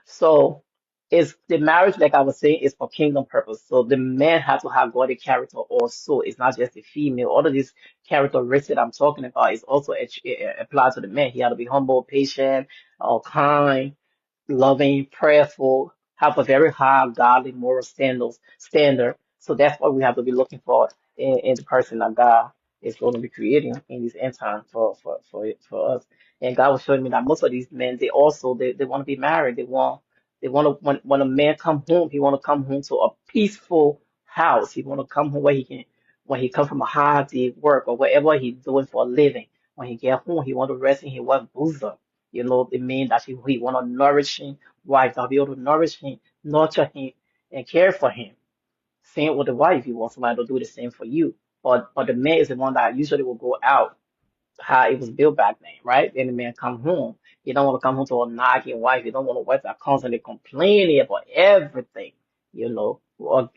So it's the marriage, like I was saying, is for kingdom purpose. So the man has to have godly character also. It's not just the female. All of these characteristics that I'm talking about is also applied to the man. He had to be humble, patient, kind, loving, prayerful, have a very high godly moral standard. So that's what we have to be looking for in the person that God is going to be creating in this end time for us. And God was showing me that most of these men, they want to be married. They want to when a man come home, he want to come home to a peaceful house. He want to come home where he can when he come from a hard day work or whatever he's doing for a living. When he get home, he want to rest in his wife bosom. It means that he want to nourish him, wife, to be able to nourish him, nurture him, and care for him. Same with the wife, you want somebody to do the same for you. But the man is the one that usually will go out how it was built back then, right? Then the man come home. He don't want to come home to a nagging wife. He don't want a wife that constantly complaining about everything, Or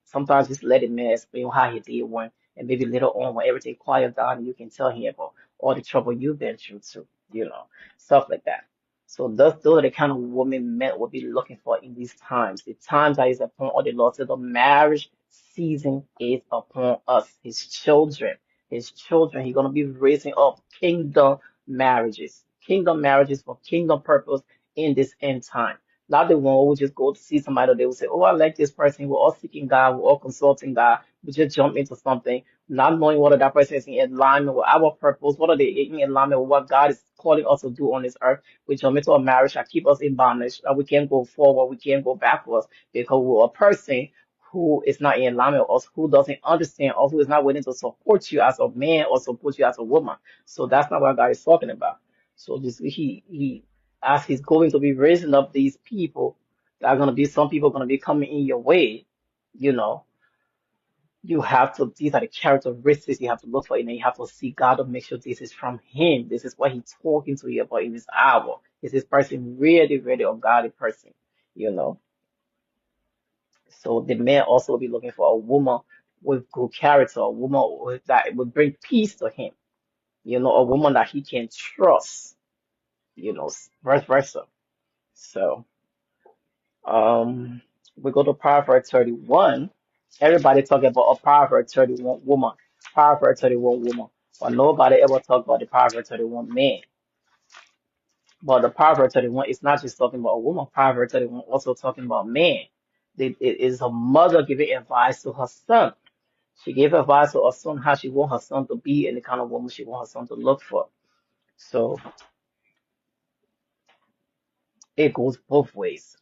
sometimes just let the man explain how he did one, and maybe later on when everything quiet down, you can tell him about all the trouble you've been through too, stuff like that. So those are the kind of women men will be looking for in these times. The times that is upon all the Lord said the marriage season is upon us, his children. He's going to be raising up kingdom marriages for kingdom purpose in this end time. Not the one who just go to see somebody, they will say, oh, I like this person. We're all seeking God. We're all consulting God. We just jump into something, not knowing whether that person is in alignment with our purpose, what are they in alignment with what God is calling us to do on this earth. We jump into a marriage that keep us in bondage, that we can't go forward, we can't go backwards because we're a person who is not in alignment with us, who doesn't understand us, who is not willing to support you as a man or support you as a woman. So that's not what God is talking about. So this he as he's going to be raising up these people, there are gonna be some people gonna be coming in your way, you know. You have to these are the characteristics you have to look for, and then you have to see God to make sure this is from him. This is what he's talking to you about in this hour. Is this person really, really a godly person? You know. So the man also will be looking for a woman with good character, a woman that will bring peace to him, a woman that he can trust, vice versa. So, um, we go to Proverbs 31. Everybody talking about a Proverbs 31 woman, Proverbs 31 woman, but nobody ever talk about the Proverbs 31 man. But the Proverbs 31 is not just talking about a woman. Proverbs 31 also talking about man. It is a mother giving advice to her son. She gave advice to her son how she want her son to be and the kind of woman she want her son to look for. So it goes both ways.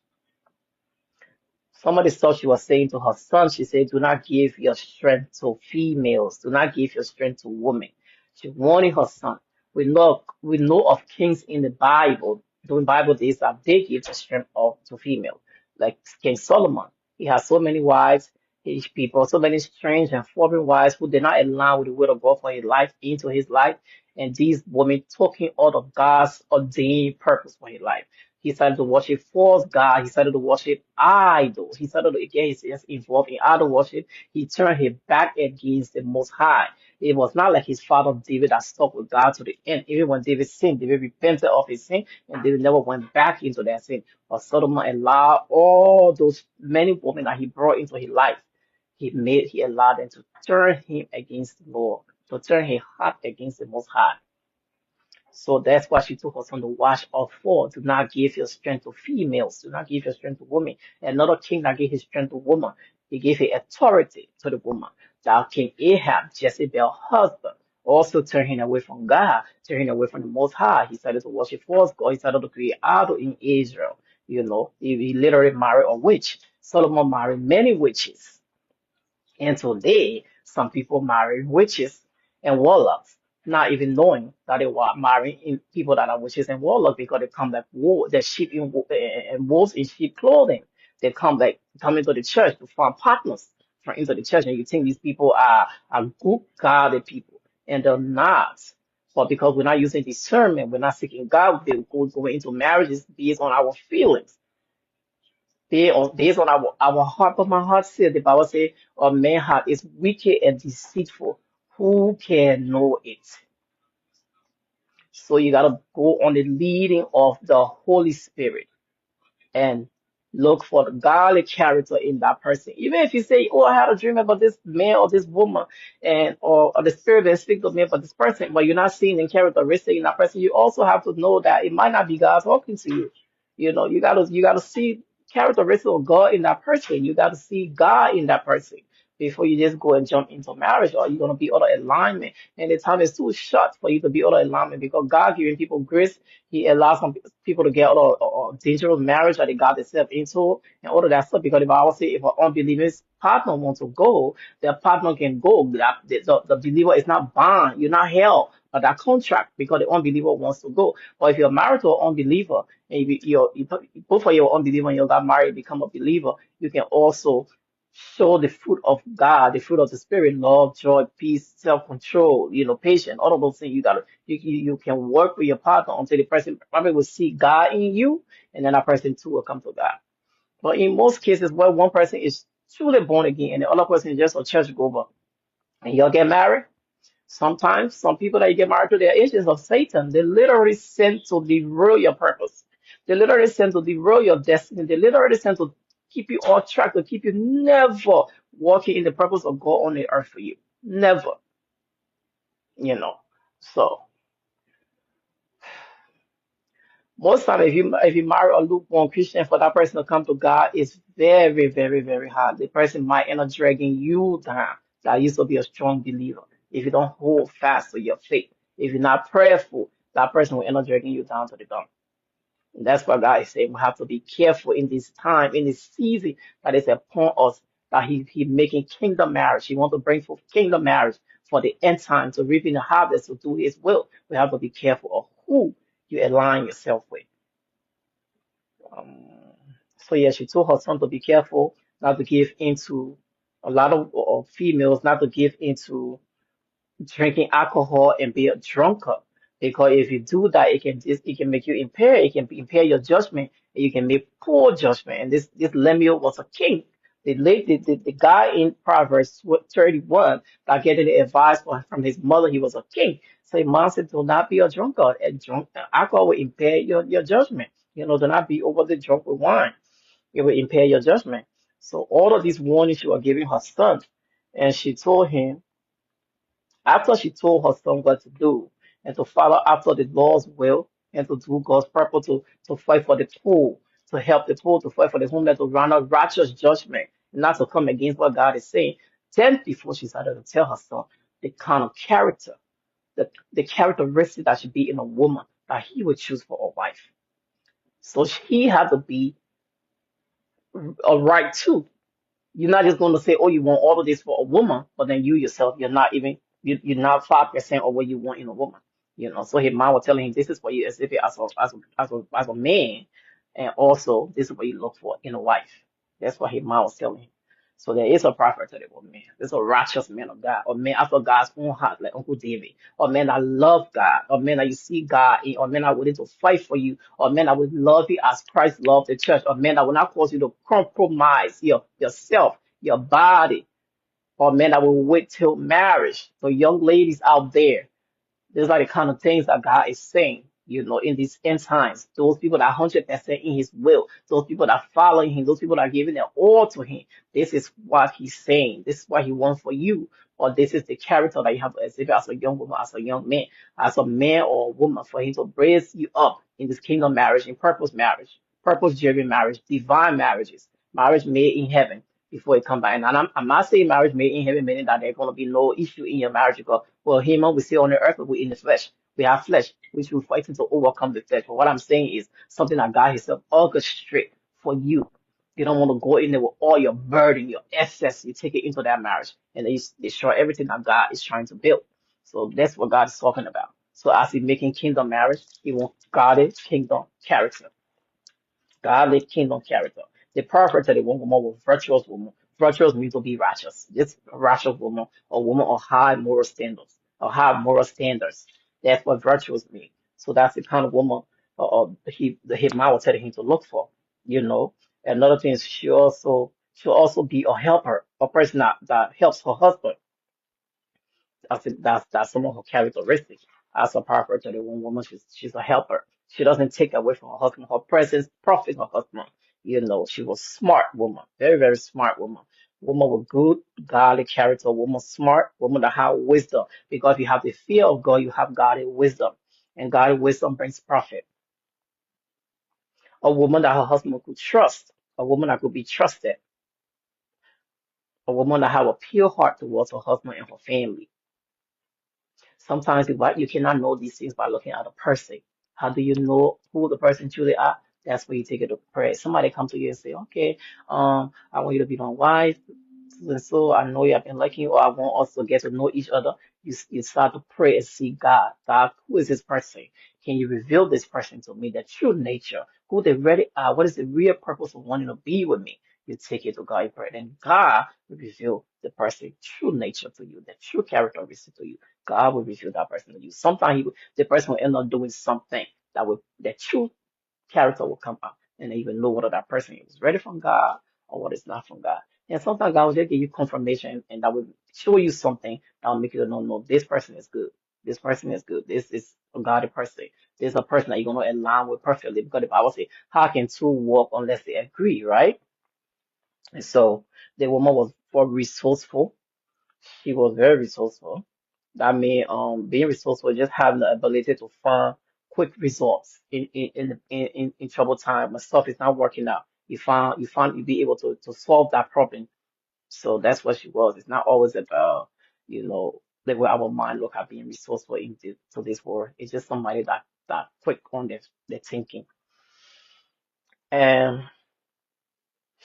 Some of the stuff she was saying to her son, she said, do not give your strength to females. Do not give your strength to women. She warning her son. We know of kings in the Bible, during Bible days, that they give the strength to female. Like King Solomon. He has so many wives, his people, so many strange and foreign wives who did not align with the will of God for his life into his life. And these women took him out of God's ordained purpose for his life. He started to worship false God. He started to worship idols. He started to get his involved in idol worship. He turned his back against the Most High. It was not like his father David that stuck with God to the end. Even when David sinned, David repented of his sin, and David never went back into that sin. But Solomon allowed all those many women that he brought into his life. He allowed them to turn him against the Lord, to turn his heart against the Most High. So that's why she took us on the watch of for. Do not give your strength to females. Do not give your strength to women. Another king that gave his strength to woman, he gave his authority to the woman. That King Ahab, Jezebel's husband, also turning away from God, turning away from the Most High. He started to worship false God. He started to create idol in Israel. He literally married a witch. Solomon married many witches. And today, some people marry witches and warlocks, not even knowing that they were marrying people that are witches and warlocks because they come like the sheep and wolves in sheep clothing. They come into the church to find partners for into the church, and you think these people are good, godly people, and they're not. But because we're not using discernment, we're not seeking God, they go into marriages based on our feelings based on our heart. But my heart said, the Bible says, a man's heart is wicked and deceitful. Who can know it? So you gotta go on the leading of the Holy Spirit. and look for the godly character in that person. Even if you say, "Oh, I had a dream about this man or this woman," and or the spirit that speaks to me about this person, but you're not seeing the characteristic in that person, you also have to know that it might not be God talking to you. You gotta see characteristics of God in that person. You gotta see God in that person before you just go and jump into marriage, or you're gonna be out of alignment. And the time is too short for you to be out of alignment because God giving people grace. He allows some people to get out of dangerous marriage that they got themselves into and all of that stuff. Because if I would say if an unbeliever's partner wants to go, their partner can go. The believer is not bound. You're not held by that contract because the unbeliever wants to go. But if you're married to an unbeliever and both of you are unbeliever and you got married, become a believer, you can also show the fruit of God, the fruit of the Spirit, love, joy, peace, self-control, patience, all of those things. You can work with your partner until the person probably will see God in you, and then that person too will come to God. But in most cases, where one person is truly born again and the other person is just a church goer, and y'all get married, sometimes some people that you get married to, they're agents of Satan. They literally sent to derail your purpose. They literally sent to derail your destiny. They literally sent to keep you off track, to keep you never walking in the purpose of God on the earth for you. Never, you know. So most time, if you marry a lukewarm Christian, for that person to come to God is very, very, very hard. The person might end up dragging you down. That used to be a strong believer. If you don't hold fast to your faith, if you're not prayerful, that person will end up dragging you down to the ground. And that's why God is saying we have to be careful in this time, in this season that is upon us, that He making kingdom marriage. He wants to bring forth kingdom marriage for the end time to reap in the harvest to do His will. We have to be careful of who you align yourself with. Um, so yeah, she told her son to be careful not to give into a lot of females, not to give into drinking alcohol and be a drunkard. Because if you do that, it can make you impair. It can impair your judgment, and you can make poor judgment. And this Lemuel was a king. The guy in Proverbs 31 that getting the advice from his mother, he was a king. So his mom said, "Do not be a drunkard. And alcohol will impair your judgment. Do not be overly drunk with wine. It will impair your judgment." So all of these warnings she was giving her son, and she told him after she told her son what to do and to follow after the Lord's will and to do God's purpose, to fight for the poor, to help the poor, to fight for the homeless, to run a righteous judgment, and not to come against what God is saying. Then before she started to tell her son the kind of character, the characteristic that should be in a woman that he would choose for a wife. So he had to be a right too. You're not just going to say, "Oh, you want all of this for a woman," but then you yourself, you're not 5% of what you want in a woman. So his mom was telling him, "This is what you exhibit as a man, and also this is what you look for in a wife." That's what his mom was telling him. So there is a prophet to the woman. There's a righteous man of God, or man after God's own heart, like Uncle David, or man that love God, or man that you see God in, or man that willing to fight for you, or men that would love you as Christ loved the church, or men that will not cause you to compromise yourself, your body, or men that will wait till marriage. So young ladies out there, these are the kind of things that God is saying, in these end times. Those people that are 100% in His will, those people that are following Him, those people that are giving their all to Him. This is what He's saying. This is what He wants for you. Or this is the character that you have to exhibit as a young woman, as a young man, as a man or a woman, for Him to raise you up in this kingdom marriage, purpose-driven marriage, divine marriages, marriage made in heaven before it come by. And I'm not saying marriage made in heaven, meaning that there's going to be no issue in your marriage because, well, human, we see on the earth, but we're in the flesh. We have flesh, which we're fighting to overcome the flesh. But what I'm saying is something that God Himself orchestrate for you. You don't want to go in there with all your burden, your excess. You take it into that marriage and then you destroy everything that God is trying to build. So that's what God is talking about. So as He's making kingdom marriage, He wants godly kingdom character. Godly kingdom character. The perfect the woman was virtuous woman. Virtuous means to be righteous. This righteous woman, a woman of high moral standards, or high moral standards. That's what virtuous means. So that's the kind of woman his mom was telling him to look for. You know. Another thing is she'll also be a helper, a person that helps her husband. That's some of her characteristics. As a proper to the one woman, she's a helper. She doesn't take away from her husband. Her presence profits her husband. She was smart woman, very, very smart woman. Woman with good, godly character, woman smart, woman that have wisdom. Because if you have the fear of God, you have godly wisdom. And godly wisdom brings profit. A woman that her husband could trust, a woman that could be trusted, a woman that have a pure heart towards her husband and her family. Sometimes you cannot know these things by looking at a person. How do you know who the person truly are? That's where you take it to prayer. Somebody come to you and say, okay, I want you to be my wife. And so I know you have been liking you, or I want us to get to know each other. You start to pray and see God. God, who is this person? Can you reveal this person to me, the true nature, who they really are? What is the real purpose of wanting to be with me? You take it to God in prayer, and God will reveal the person's true nature to you, the true characteristic to you. God will reveal that person to you. Sometimes the person will end up doing something the true character will come out, and then you will know whether that person is ready from God or what is not from God. And sometimes God will just give you confirmation, and that will show you something that will make you know, no, this person is good. This person is good. This is a godly person. This is a person that you're going to align with perfectly, because the Bible says, how can two walk unless they agree, right? And so the woman was very resourceful. She was very resourceful. That means being resourceful, just having the ability to find quick results in trouble time when stuff is not working out. You be able to solve that problem. So that's what she was. It's not always about, the way our mind look at being resourceful to this world. It's just somebody that quick on their thinking. And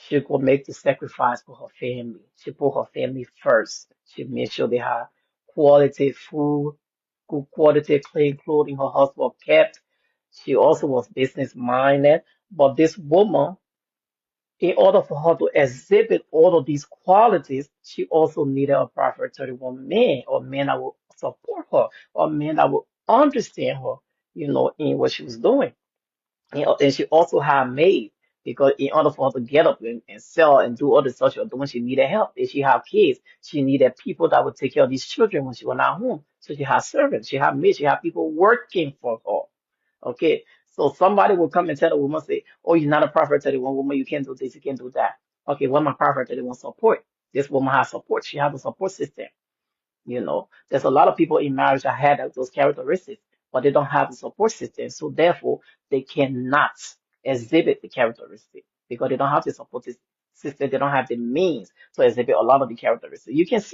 she could make the sacrifice for her family. She put her family first. She made sure they had quality food, good quality clean clothing. Her husband was kept. She also was business minded. But this woman, in order for her to exhibit all of these qualities, she also needed a Proverbs 31 man, or man that will support her, or man that will understand her, in what she was doing. And she also had maids, because in order for her to get up and sell and do all the stuff she was doing, she needed help. If she had kids, she needed people that would take care of these children when she was not home. So she had servants, she had maids, she had people working for her. Okay, so somebody will come and tell the woman, say, "Oh, you're not a prophet to the one woman. You can't do this, you can't do that." Okay, what my prophet to the one support? This woman has support. She has a support system. There's a lot of people in marriage that had those characteristics, but they don't have the support system. So therefore, they cannot exhibit the characteristic because they don't have the support system. They don't have the means to exhibit a lot of the characteristics. You can see.